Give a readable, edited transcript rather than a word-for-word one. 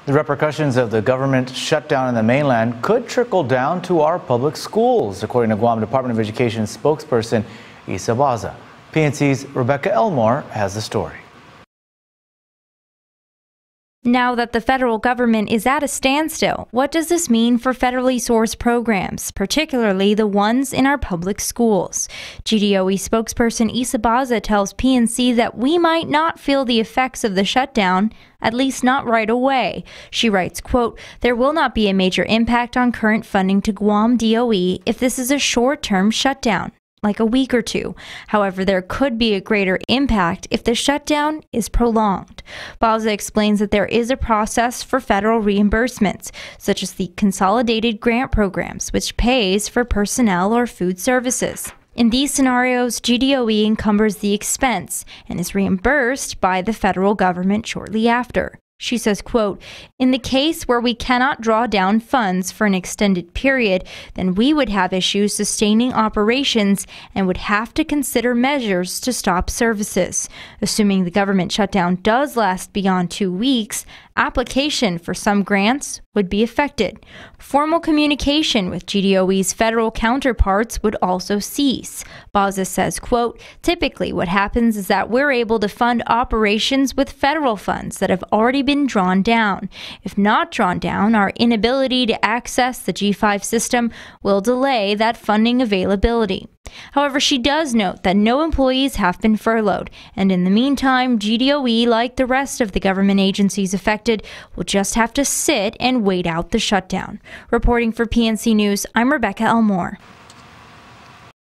The repercussions of the government shutdown in the mainland could trickle down to our public schools, according to Guam Department of Education spokesperson Isa Baza. PNC's Rebecca Elmore has the story. Now that the federal government is at a standstill, what does this mean for federally sourced programs, particularly the ones in our public schools? GDOE spokesperson Isa Baza tells PNC that we might not feel the effects of the shutdown, at least not right away. She writes, quote, "There will not be a major impact on current funding to Guam DOE if this is a short-term shutdown, like a week or two. However, there could be a greater impact if the shutdown is prolonged." Baza explains that there is a process for federal reimbursements, such as the Consolidated Grant Programs, which pays for personnel or food services. In these scenarios, GDOE encumbers the expense and is reimbursed by the federal government shortly after. She says, quote, "In the case where we cannot draw down funds for an extended period, then we would have issues sustaining operations and would have to consider measures to stop services. Assuming the government shutdown does last beyond 2 weeks, application for some grants would be affected. Formal communication with GDOE's federal counterparts would also cease." Baza says, quote, "Typically what happens is that we're able to fund operations with federal funds that have already been drawn down. If not drawn down, our inability to access the G5 system will delay that funding availability." However, she does note that no employees have been furloughed, and in the meantime, GDOE, like the rest of the government agencies affected, will just have to sit and wait out the shutdown. Reporting for PNC News, I'm Rebecca Elmore.